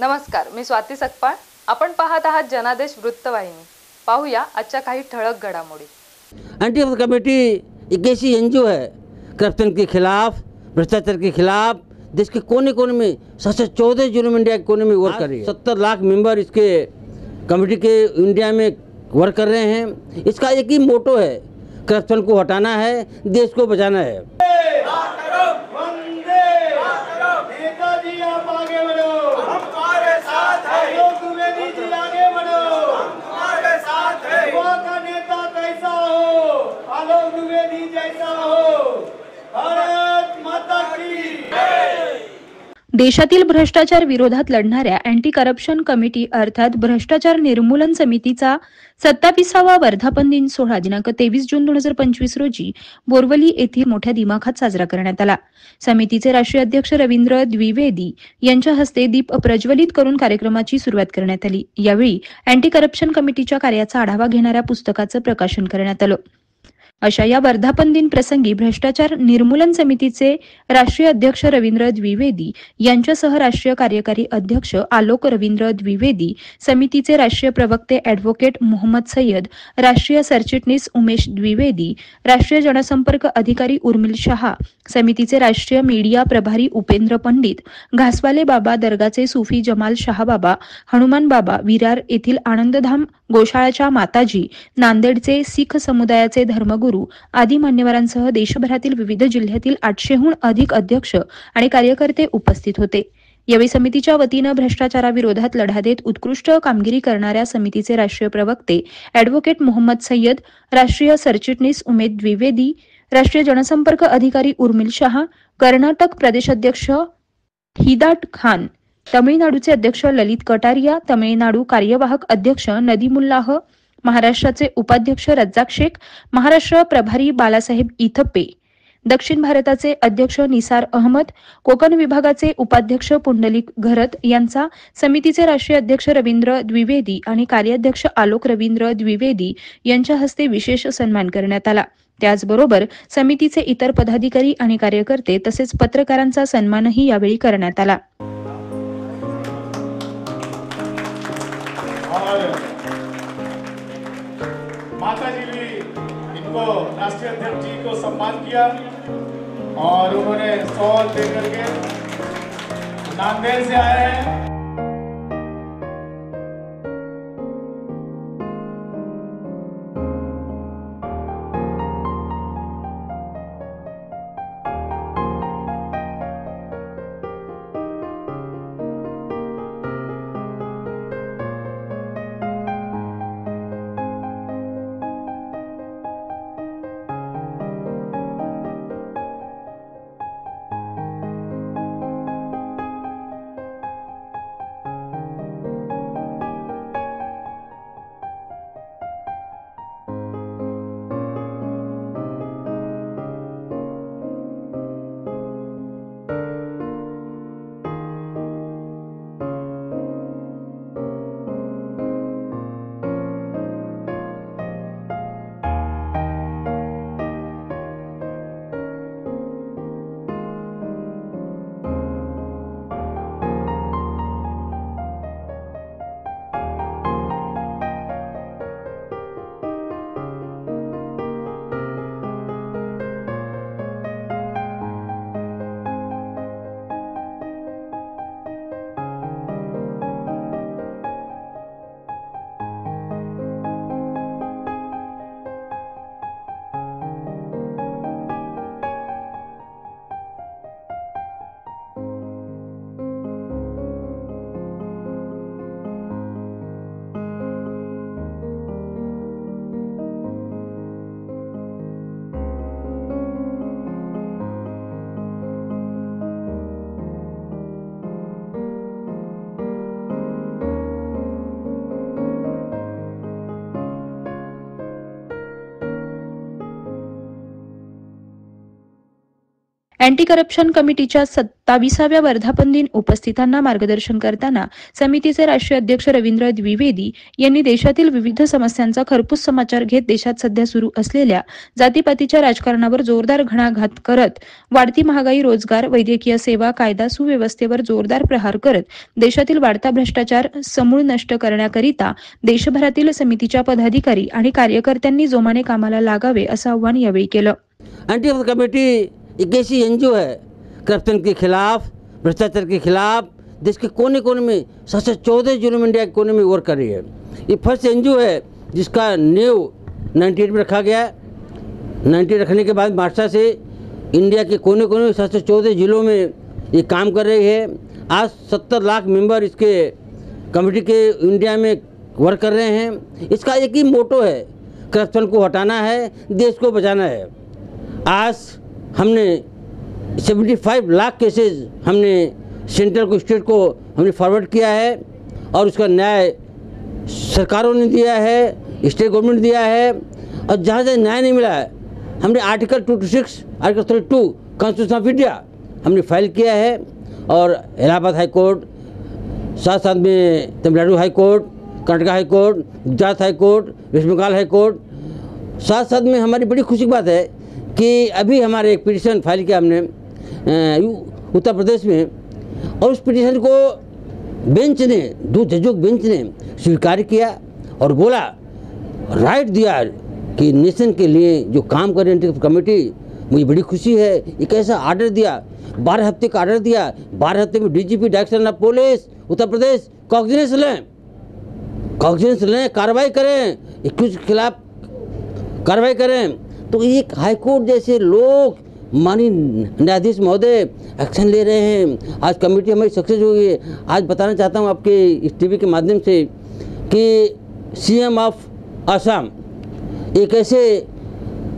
नमस्कार, मी स्वाती सकपाळ. आपण पाहत आहात जनादेश वृत्तवाहिनी. पाहूया आजच्या काही ठळक घडामोडी. एंटी कमेटी एक ऐसी एनजीओ है करप्शन के खिलाफ, भ्रष्टाचार के खिलाफ देश के कोने कोने में 714 जिलों में इंडिया के कोने में वर्क कर रही है। 70 लाख मेंबर इसके कमेटी के इंडिया में वर्क कर रहे हैं। इसका एक ही मोटो है, करप्शन को हटाना है, देश को बचाना है। देशातील भ्रष्टाचार विरोधात लढणाऱ्या अँटी करप्शन कमिटी अर्थात भ्रष्टाचार निर्मूलन समितीचा 27वा वर्धापन दिन सोहळा दिनांक 23 जून 2025 रोजी बोरवली येथील मोठ्या दिमाखात साजरा करण्यात आला. समितीचे राष्ट्रीय अध्यक्ष रवींद्र द्विवेदी यांच्या हस्ते दीप प्रज्वलित करून कार्यक्रमाची सुरुवात करण्यात आली. यावेळी अँटी करप्शन कमिटीच्या कार्याचा आढावा घेणाऱ्या पुस्तकाचं प्रकाशन करण्यात आलं. अशा या वर्धापन दिन प्रसंगी भ्रष्टाचार निर्मूलन समितीचे राष्ट्रीय अध्यक्ष रवींद्र द्विवेदी यांच्यासह राष्ट्रीय कार्यकारी अध्यक्ष आलोक रवींद्र द्विवेदी, समितीचे राष्ट्रीय प्रवक्ते अॅडव्होकेट मोहम्मद सय्यद, राष्ट्रीय सरचिटणीस उमेश द्विवेदी, राष्ट्रीय जनसंपर्क अधिकारी उर्मिल शहा, समितीचे राष्ट्रीय मीडिया प्रभारी उपेंद्र पंडित, घासवाले बाबा दर्गाचे सुफी जमाल शहाबाबा, हनुमान बाबा, विरार येथील आनंदधाम गोशाळाच्या माताजी, नांदेडचे सीख समुदायाचे धर्मगुरू आदी मान्यवरांसह देशभरातील विविध जिल्ह्यातील 800हून अधिक अध्यक्ष आणि कार्यकर्ते उपस्थित होते. यावेळी समितीच्या वतीनं भ्रष्टाचाराविरोधात लढा देत उत्कृष्ट कामगिरी करणाऱ्या समितीचे राष्ट्रीय प्रवक्ते अॅडव्होकेट मोहम्मद सय्यद, राष्ट्रीय सरचिटणीस उमेश द्विवेदी, राष्ट्रीय जनसंपर्क अधिकारी उर्मिल शहा, कर्नाटक प्रदेशाध्यक्ष हिदायत खान, तमिळनाडूचे अध्यक्ष ललित कटारिया, तमिळनाडू कार्यवाहक अध्यक्ष नदीमुल्लाह, महाराष्ट्राचे उपाध्यक्ष रज्जाक शेख, महाराष्ट्र प्रभारी बालासाहेब इथप्पे, दक्षिण भारताचे अध्यक्ष निसार अहमद, कोकण विभागाचे उपाध्यक्ष पुंडलिक घरत यांचा समितीचे राष्ट्रीय अध्यक्ष रवींद्र द्विवेदी आणि कार्याध्यक्ष आलोक रवींद्र द्विवेदी यांच्या हस्ते विशेष सन्मान करण्यात आला. त्याचबरोबर समितीचे इतर पदाधिकारी आणि कार्यकर्ते तसेच पत्रकारांचा सन्मानही यावेळी करण्यात आला. माताजी भी इनको राष्ट्रीय अध्यक्ष जी को सम्मान किया और उन्होंने स्टॉल दे करके नांदेड़ से आए हैं। अँटी करप्शन कमिटीच्या 27व्या वर्धापन दिन उपस्थितांना मार्गदर्शन करताना समितीचे राष्ट्रीय अध्यक्ष रवींद्र द्विवेदी यांनी देशातील विविध समस्यांचा खरपूस समाचार घेत देशात सध्या सुरू असलेल्या जातीपातीच्या राजकारणावर जोरदार घणाघात करत वाढती महागाई, रोजगार, वैद्यकीय सेवा, कायदा सुव्यवस्थेवर जोरदार प्रहार करत देशातील वाढता भ्रष्टाचार समूळ नष्ट करण्याकरिता देशभरातील समितीच्या पदाधिकारी आणि कार्यकर्त्यांनी जोमाने कामाला लागावे असं आवाहन यावेळी केलं. एंटी कमेटी एक ऐसी एनजीओ है करप्शन के खिलाफ, भ्रष्टाचार के खिलाफ देश के कोने कोने में 714 जुलूम इंडिया के कोने में वर्क कर रही है. ये फर्स्ट एनजीओ है जिसका नींव 98 में रखा गया. 90 रखने के बाद महाराष्ट्र से इंडिया के कोने कोने में 714 जिलों में ये काम कर रही है. आज 70 लाख मेंबर इसके कमेटी के इंडिया में वर्क कर रहे हैं. इसका एक ही मोटो है, करप्शन को हटाना है, देश को बचाना है. आज हमने 75 लाख केसेस हमने सेंट्रल को, स्टेट को हमने फॉरवर्ड किया है और उसका न्याय सरकारों ने दिया है, स्टेट गवर्नमेंट दिया है. और जहाँ जहाँ न्याय नहीं मिला है हमने article 226, article 32 constitution of India हमने फाइल किया है. और इलाहाबाद हाई कोर्ट, साथ साथ में Tamil Nadu high court, Karnataka high court, Gujarat high court, west Bengal high court. साथ साथ में हमारी बड़ी खुशी की बात है कि अभी हमारे एक पिटीशन फाइल किया हमने उत्तर प्रदेश में, और उस पिटीशन को बेंच ने, 2 जजों के बेंच ने स्वीकार किया और बोला, राइट दिया कि नेशन के लिए जो काम कर रही है कमेटी, मुझे बड़ी खुशी है. एक ऐसा आर्डर दिया, 12 हफ्ते का आर्डर दिया. 12 हफ्ते में DGP director of police Uttar Pradesh cognizance लें, कार्रवाई करें, एक्यूज के खिलाफ कार्रवाई करें. तो एक हाईकोर्ट जैसे लोग, माननीय न्यायाधीश महोदय एक्शन ले रहे हैं. आज कमेटी हमारी सक्सेस हुई है. आज बताना चाहता हूँ आपके इस टीवी के माध्यम से कि सीएम ऑफ असम एक ऐसे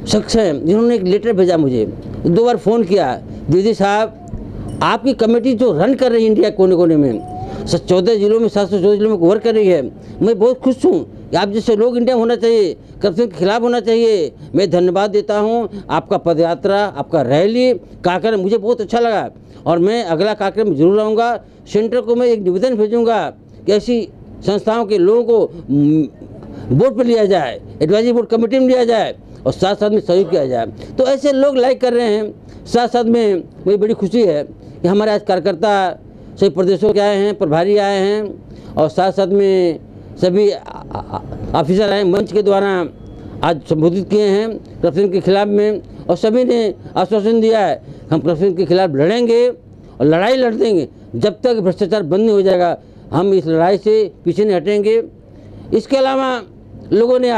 शख्स हैं जिन्होंने एक लेटर भेजा मुझे, 2 बार फ़ोन किया, दीदी साहब आपकी कमेटी जो रन कर रही है इंडिया कोने कोने में, 14 जिलों में, 714 जिलों में वर्क कर रही है. मैं बहुत खुश हूँ. आप जैसे लोग इंडिया में होना चाहिए, करप्शन के खिलाफ होना चाहिए. मैं धन्यवाद देता हूँ. आपका पदयात्रा, आपका रैली कार्यक्रम मुझे बहुत अच्छा लगा और मैं अगला कार्यक्रम जरूर आऊँगा. सेंटर को मैं एक निवेदन भेजूँगा कि ऐसी संस्थाओं के लोगों को बोर्ड पर लिया जाए, एडवाइजरी बोर्ड कमेटी में लिया जाए और साथ साथ में सहयोग किया जाए. तो ऐसे लोग लाइक कर रहे हैं. साथ साथ में मुझे बड़ी खुशी है कि हमारे आज कार्यकर्ता सभी प्रदेशों के आए हैं, प्रभारी आए हैं और साथ साथ में सभी ऑफिसर आए, मंच के द्वारा आज संबोधित किए हैं करप्शन के खिलाफ में. और सभी ने आश्वासन दिया है हम करप्शन के खिलाफ लड़ेंगे और लड़ाई लड़ देंगे. जब तक भ्रष्टाचार बंद नहीं हो जाएगा हम इस लड़ाई से पीछे नहीं हटेंगे. इसके अलावा लोगों ने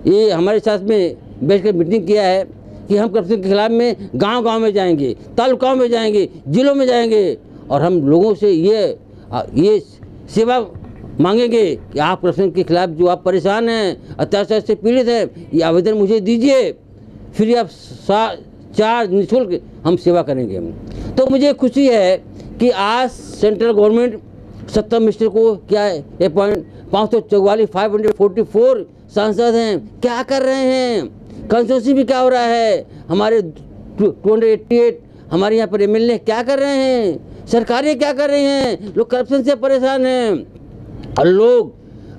ये हमारे साथ में बैठ कर मीटिंग किया है कि हम करप्शन के खिलाफ में गांव-गांव में जाएंगे, तालुकाओं में जाएंगे, जिलों में जाएंगे और हम लोगों से ये सेवा मांगेंगे कि आप करप्शन के खिलाफ जो आप परेशान हैं, अत्याचार से पीड़ित हैं, ये आवेदन मुझे दीजिए, फिर आप चार्ज निःशुल्क हम सेवा करेंगे. तो मुझे खुशी है कि आज सेंट्रल गवर्नमेंट 70 मिनिस्टर को क्या अपॉइंट 544 सांसद हैं, क्या कर रहे हैं, कंस्टिट्यूंसी भी क्या हो रहा है, हमारे 288 हमारे यहाँ पर एमएलए क्या कर रहे हैं, सरकारें क्या कर रही हैं. लोग करप्शन से परेशान हैं और लोग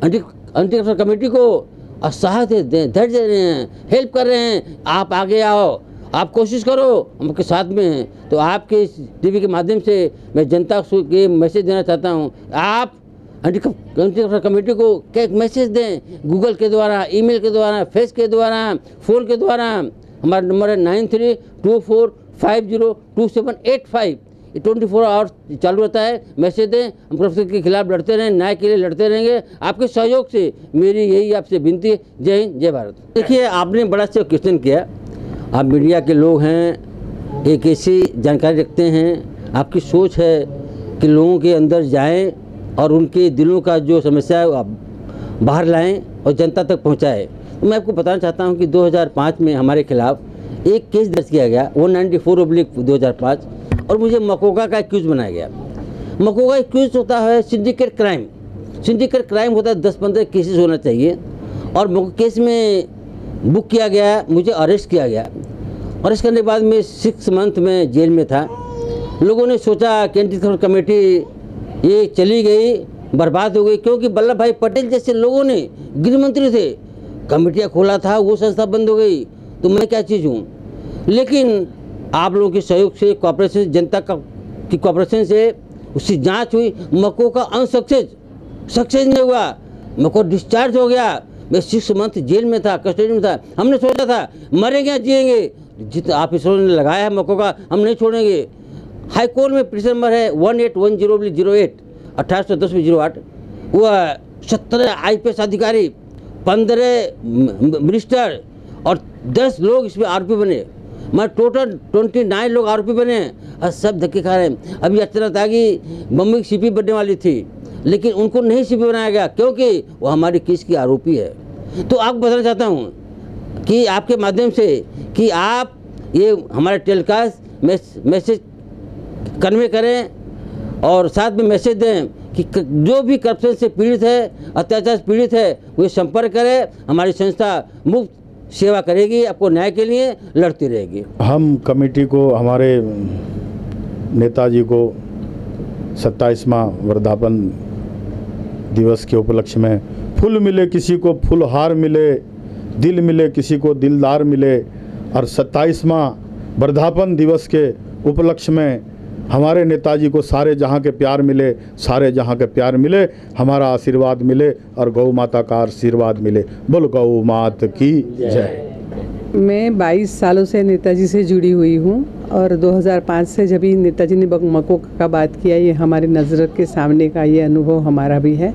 एंटी करप्शन कमेटी को उत्साह दे धैर्य दे रहे हैं, हेल्प कर रहे हैं. आप आगे आओ, आप कोशिश करो, हम आपके साथ में हैं. तो आपके इस टीवी के माध्यम से मैं जनता को ये मैसेज देना चाहता हूँ, आप एंटी करप्शन कमेटी को एक मैसेज दें, गूगल के द्वारा, ईमेल के द्वारा, फेस के द्वारा, फ़ोन के द्वारा. हमारा नंबर है 9324502785. ये 24 आवर्स चालू रहता है. मैसेज दें, हम करप्शन के खिलाफ लड़ते रहें, न्याय के लिए लड़ते रहेंगे. आपके सहयोग से मेरी यही आपसे विनती है. जय हिंद, जय भारत. देखिए, आपने बड़ा अच्छा क्वेश्चन किया. आप मीडिया के लोग हैं, एक ऐसी जानकारी रखते हैं, आपकी सोच है कि लोगों के अंदर जाएं और उनके दिलों का जो समस्या है बाहर लाएं और जनता तक पहुंचाएं. तो मैं आपको बताना चाहता हूं कि 2005 में हमारे खिलाफ एक केस दर्ज किया गया 194/2005 और मुझे मकोका का एक्यूज बनाया गया. मकोका एक्यूज होता है सिंडिकेट क्राइम. सिंडिकेट क्राइम होता है 10-15 केसेस होना चाहिए और केस में बुक किया गया, मुझे अरेस्ट किया गया अरेस्ट करने के बाद मैं 6 मंथ में जेल में था। लोगों ने सोचा कि एंटी करप्शन कमेटी ये चली गई, बर्बाद हो गई, क्योंकि वल्लभ भाई पटेल जैसे लोगों ने, गृह मंत्री थे, कमेटियाँ खोला था, वो संस्था बंद हो गई, तो मैं क्या चीज़ हूँ। लेकिन आप लोगों के सहयोग से, कॉपरेशन, जनता की कॉपरेशन से उसकी जांच हुई। मको का सक्सेस नहीं हुआ, मको डिस्चार्ज हो गया। मैं 6 मंथ जेल में था, कस्टडी में था। हमने सोचा था मरेंगे जिएंगे, जितना ऑफिसरों ने लगाया है मको का, हम नहीं छोड़ेंगे। हाई कोर्ट में पिटीशन नंबर है 1810/08 1810/08। वह 17 IPS अधिकारी, 15 मिनिस्टर और 10 लोग इसमें आरोपी बने। मैं टोटल 29 लोग आरोपी बने और सब धक्के खा रहे हैं। अभी अचानक आ गई मम्मी की CP बनने वाली थी, लेकिन उनको नहीं CP बनाया गया क्योंकि वो हमारी केस की आरोपी है। तो आपको बताना चाहता हूँ कि आपके माध्यम से कि आप ये हमारे टेलीकास्ट मैसेज कन्वे करें और साथ में मैसेज दें कि जो भी करप्शन से पीड़ित है, अत्याचार से पीड़ित है, वो संपर्क करें। हमारी संस्था मुफ्त सेवा करेगी, आपको न्याय के लिए लड़ती रहेगी। हम कमेटी को, हमारे नेताजी को 27वां वर्धापन दिवस के उपलक्ष्य में फूल मिले किसी को फूलहार मिले, दिल मिले किसी को दिलदार मिले। और 27वां वर्धापन दिवस के उपलक्ष्य में हमारे नेताजी को सारे जहाँ के प्यार मिले, सारे जहाँ के प्यार मिले, हमारा आशीर्वाद मिले और गौ माता का आशीर्वाद मिले। बोल गौ माता की जय। मैं 22 सालों से नेताजी से जुड़ी हुई हूँ और 2005 से जब ही नेताजी ने मको का बात किया, ये हमारी नज़र के सामने का ये अनुभव हमारा भी है।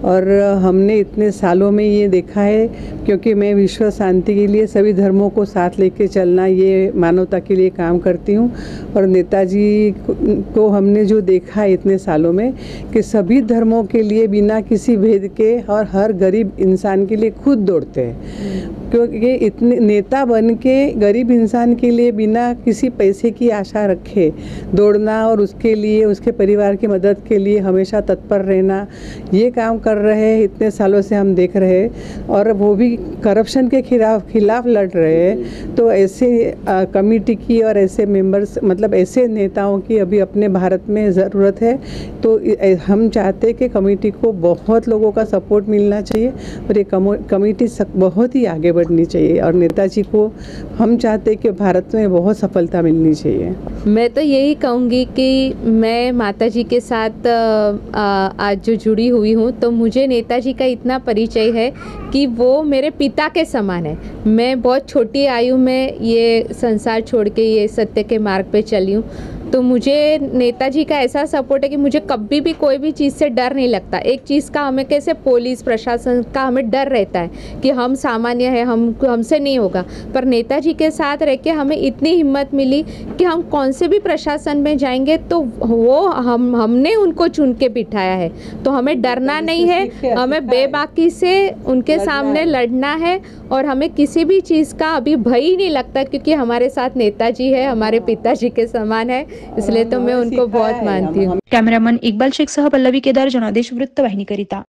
और हमने इतने सालों में ये देखा है, क्योंकि मैं विश्व शांति के लिए सभी धर्मों को साथ लेके चलना, ये मानवता के लिए काम करती हूँ। और नेताजी को हमने जो देखा है इतने सालों में कि सभी धर्मों के लिए बिना किसी भेद के और हर गरीब इंसान के लिए खुद दौड़ते हैं। क्योंकि इतने नेता बन के गरीब इंसान के लिए बिना किसी पैसे की आशा रखे दौड़ना और उसके लिए, उसके परिवार की मदद के लिए हमेशा तत्पर रहना, ये काम कर रहे हैं। इतने सालों से हम देख रहे हैं और वो भी करप्शन के खिलाफ लड़ रहे हैं। तो ऐसे कमेटी की और ऐसे मेंबर्स, मतलब ऐसे नेताओं की अभी अपने भारत में ज़रूरत है। तो हम चाहते हैं कि कमेटी को बहुत लोगों का सपोर्ट मिलना चाहिए और ये कमेटी बहुत ही आगे बढ़नी चाहिए। और नेताजी को हम चाहते हैं कि भारत में बहुत सफलता मिलनी चाहिए। मैं तो यही कहूँगी कि मैं माताजी के साथ आज जो जुड़ी हुई हूँ, तो मुझे नेताजी का इतना परिचय है कि वो मेरे पिता के समान है। मैं बहुत छोटी आयु में ये संसार छोड़ के ये सत्य के मार्ग पे चली हूँ। तो मुझे नेताजी का ऐसा सपोर्ट है कि मुझे कभी भी कोई भी चीज़ से डर नहीं लगता। एक चीज़ का हमें कैसे पुलिस प्रशासन का हमें डर रहता है कि हम सामान्य है, हमसे नहीं होगा, पर नेताजी के साथ रह के हमें इतनी हिम्मत मिली कि हम कौन से भी प्रशासन में जाएंगे तो वो हमने उनको चुन के बिठाया है। तो हमें डरना नहीं है, हमें बेबाकी से उनके सामने लड़ना है और हमें किसी भी चीज़ का अभी भय ही नहीं लगता, क्योंकि हमारे साथ नेताजी है, हमारे पिताजी के समान है। इसलिए तो मैं उनको बहुत मानती हूँ। कॅमेरामन इक्बाल शेख सह पल्लवी केदार, जनादेश वृत्तवाहिनीकरिता।